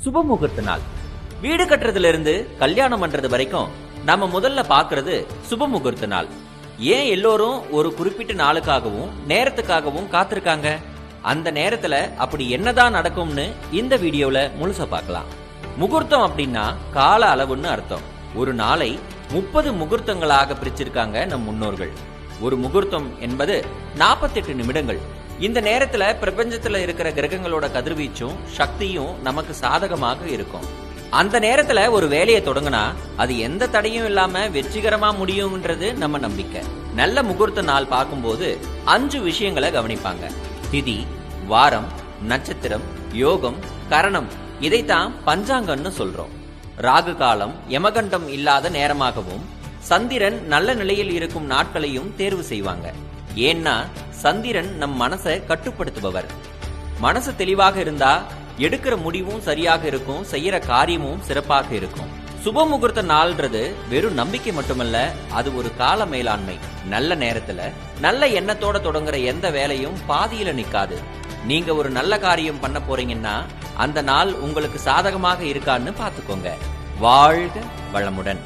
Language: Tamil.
சுப முகூர்த்த நாள். வீடு கட்டுறதுல இருந்து கல்யாணம் பண்றது வரைக்கும் நாம முதல்ல பாக்குறது சுப முகூர்த்த நாள். ஏன் எல்லோரும் ஒரு குறிப்பிட்ட நாளுக்காகவும் நேரத்துக்காகவும் காத்திருக்காங்க? அந்த நேரத்துல அப்படி என்னதான் நடக்கும்னு இந்த வீடியோல முழுசா பார்க்கலாம். முகூர்த்தம் அப்படின்னா கால அளவுன்னு அர்த்தம். ஒரு நாளை 30 முகூர்த்தங்களாக பிரிச்சிருக்காங்க நம் முன்னோர்கள். ஒரு முகூர்த்தம் என்பது 48 நிமிடங்கள். இந்த நேரத்துல பிரபஞ்சத்துல இருக்கிற கிரகங்களோட கதிர்வீச்சும் சக்தியும் நமக்கு சாதகமாக இருக்கும். அந்த நேரத்துல ஒரு வேலையை தொடங்கினா அது எந்த தடையும் இல்லாம வெற்றிகரமா முடியும்ன்றது நம்ம நம்பிக்கை. நல்ல முகூர்த்த நாள் பார்க்கும்போது 5 விஷயங்களை கவனிப்பாங்க. திதி, வாரம், நட்சத்திரம், யோகம், கரணம். இதைத்தான் பஞ்சாங்கம்னு சொல்றோம். ராகு காலம் யமகண்டம் இல்லாத நேரமாகவும் சந்திரன் நல்ல நிலையில் இருக்கும் நாட்களையும் தேர்வு செய்வாங்க. ஏன்னா சந்திரன் நம் மனசை கட்டுப்படுத்துபவர். மனசு தெளிவாக இருந்தா எடுக்கிற முடிவும் சரியாக இருக்கும், செய்யற காரியமும் சிறப்பாக இருக்கும். சுப முகூர்த்த நாள்ன்றது வெறும் நம்பிக்கை மட்டுமல்ல, அது ஒரு கால மேலாண்மை. நல்ல நேரத்துல நல்ல எண்ணத்தோட தொடங்குற எந்த வேலையும் பாதியில நிக்காது. நீங்க ஒரு நல்ல காரியம் பண்ண போறீங்கன்னா அந்த நாள் உங்களுக்கு சாதகமாக இருக்கான்னு பாத்துக்கோங்க. வாழ்க வளமுடன்.